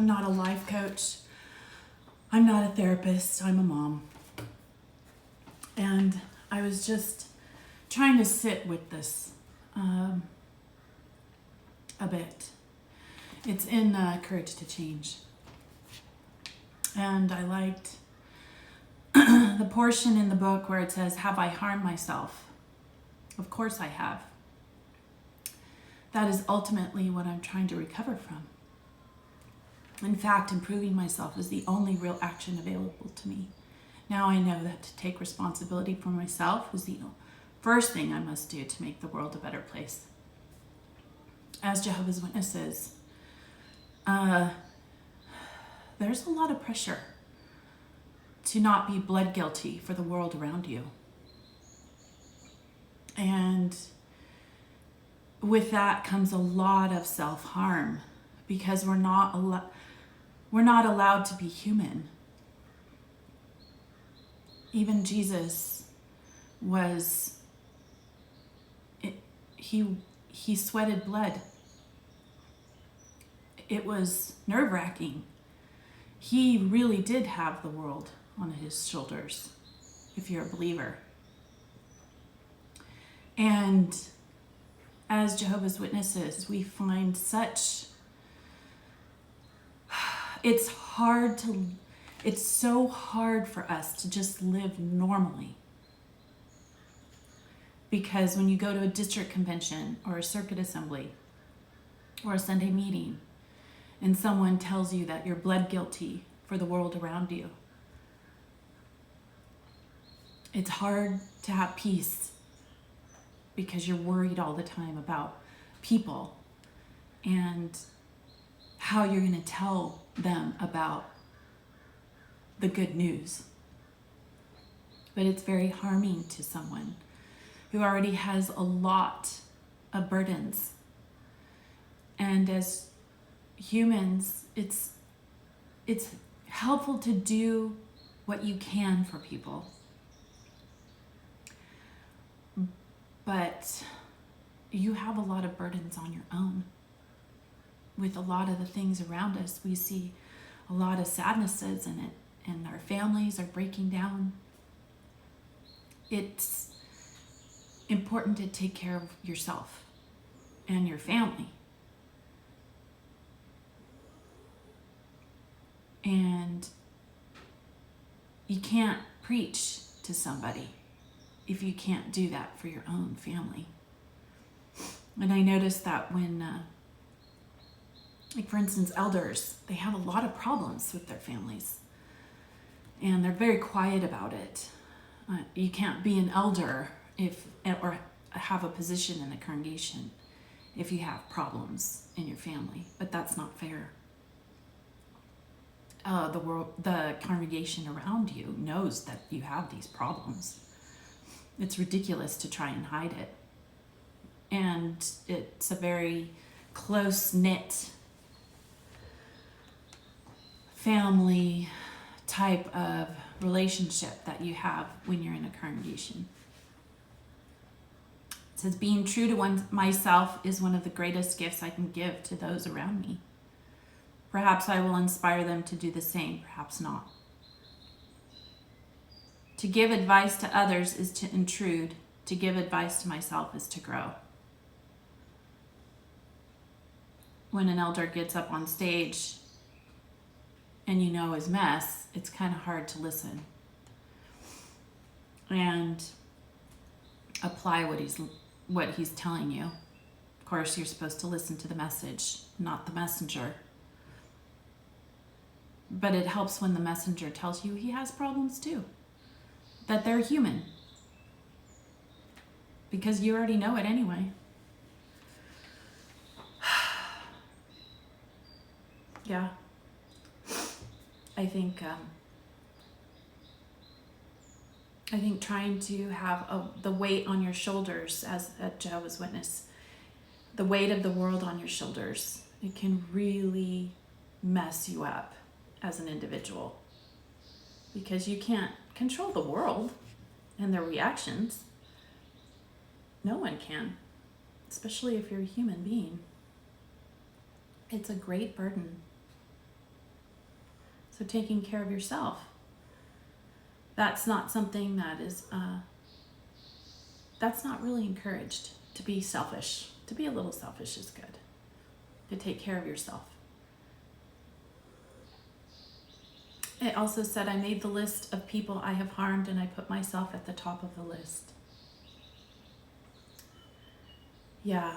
I'm not a life coach. I'm not a therapist. I'm a mom. And I was just trying to sit with this a bit. It's in Courage to Change. And I liked the portion in the book where it says, "Have I harmed myself?" Of course I have. That is ultimately what I'm trying to recover from. In fact, improving myself is the only real action available to me. Now I know that to take responsibility for myself is the first thing I must do to make the world a better place. As Jehovah's Witnesses, there's a lot of pressure to not be blood guilty for the world around you. And with that comes a lot of self-harm because we're not allowed to be human. Even Jesus he sweated blood. It was nerve-wracking. He really did have the world on his shoulders, if you're a believer. And as Jehovah's Witnesses, we find it's so hard for us to just live normally. Because when you go to a district convention or a circuit assembly or a Sunday meeting and someone tells you that you're blood guilty for the world around you, it's hard to have peace because you're worried all the time about people and how you're going to tell them about the good news. But it's very harming to someone who already has a lot of burdens. And as humans, it's helpful to do what you can for people. But you have a lot of burdens on your own. With a lot of the things around us, we see a lot of sadnesses in it, and our families are breaking down. It's important to take care of yourself and your family. And you can't preach to somebody if you can't do that for your own family. And I noticed that when, like for instance, elders, they have a lot of problems with their families. And they're very quiet about it. You can't be an elder or have a position in a congregation if you have problems in your family. But that's not fair. The congregation around you knows that you have these problems. It's ridiculous to try and hide it. And it's a very close-knit family type of relationship that you have when you're in a congregation. It says, being true to myself is one of the greatest gifts I can give to those around me. Perhaps I will inspire them to do the same, perhaps not. To give advice to others is to intrude. To give advice to myself is to grow. When an elder gets up on stage and you know his mess, it's kind of hard to listen and apply what he's telling you. Of course, you're supposed to listen to the message, not the messenger. But it helps when the messenger tells you he has problems too, that they're human, because you already know it anyway. Yeah, I think trying to have the weight on your shoulders as a Jehovah's Witness, the weight of the world on your shoulders, it can really mess you up as an individual, because you can't control the world and their reactions. No one can, especially if you're a human being. It's a great burden. So taking care of yourself. That's not something that is, that's not really encouraged. To be selfish. To be a little selfish is good. To take care of yourself. It also said, I made the list of people I have harmed and I put myself at the top of the list. Yeah,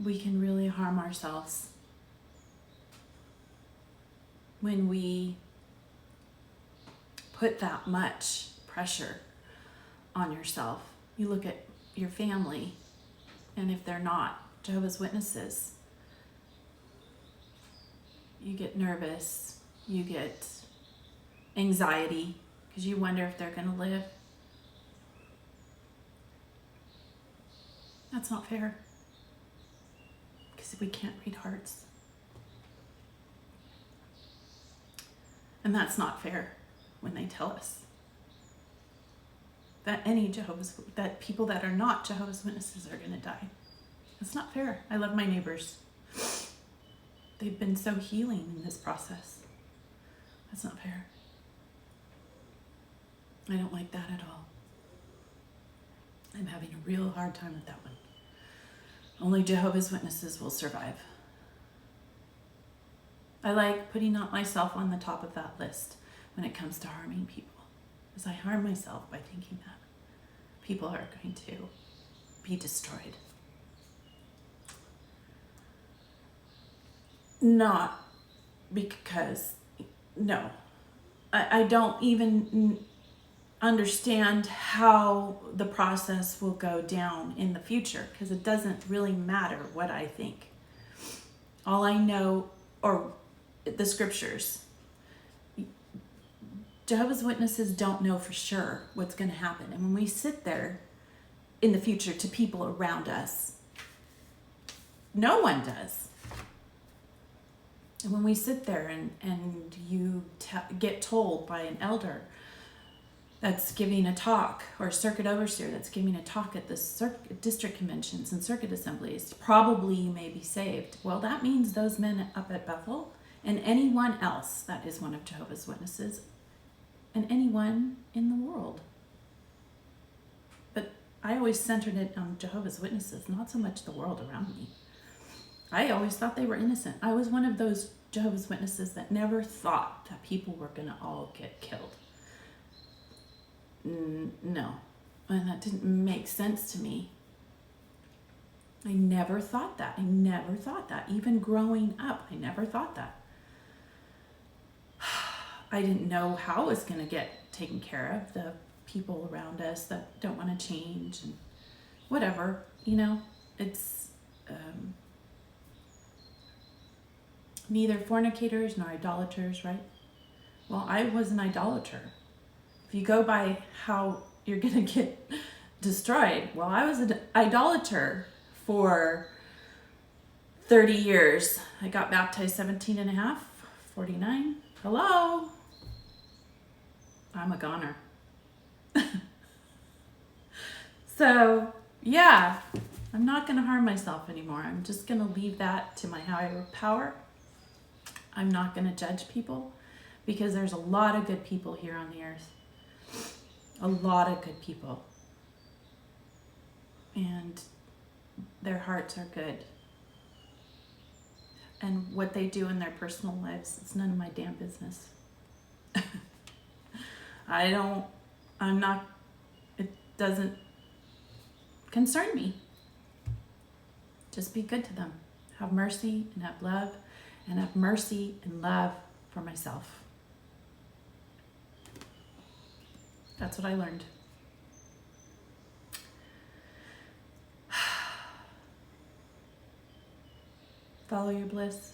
we can really harm ourselves when we put that much pressure on yourself. You look at your family, and if they're not Jehovah's Witnesses, you get nervous, you get anxiety, because you wonder if they're going to live. That's not fair, because we can't read hearts. And that's not fair when they tell us that that people that are not Jehovah's Witnesses are going to die. That's not fair. I love my neighbors. They've been so healing in this process. That's not fair. I don't like that at all. I'm having a real hard time with that one. Only Jehovah's Witnesses will survive. I like putting myself on the top of that list when it comes to harming people. Because I harm myself by thinking that people are going to be destroyed. Not because, no. I don't even understand how the process will go down in the future, because it doesn't really matter what I think. All I know, or the scriptures, Jehovah's Witnesses don't know for sure what's going to happen. And when we sit there in the future to people around us, no one does. And when we sit there and you get told by an elder that's giving a talk, or a circuit overseer that's giving a talk at the district conventions and circuit assemblies, probably you may be saved. Well, that means those men up at Bethel and anyone else that is one of Jehovah's Witnesses and anyone in the world. But I always centered it on Jehovah's Witnesses, not so much the world around me. I always thought they were innocent. I was one of those Jehovah's Witnesses that never thought that people were going to all get killed. No. And that didn't make sense to me. I never thought that. I never thought that. Even growing up, I never thought that. I didn't know how it was going to get taken care of. The people around us that don't want to change and whatever, it's neither fornicators nor idolaters, right? Well, I was an idolater. If you go by how you're going to get destroyed, well, I was an idolater for 30 years. I got baptized 17 and a half, 49. Hello? I'm a goner. So, yeah, I'm not going to harm myself anymore. I'm just going to leave that to my higher power. I'm not going to judge people, because there's a lot of good people here on the earth. A lot of good people. And their hearts are good. And what they do in their personal lives, it's none of my damn business. It doesn't concern me. Just be good to them. Have mercy and have love, and have mercy and love for myself. That's what I learned. Follow your bliss.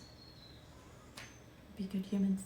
Be good humans.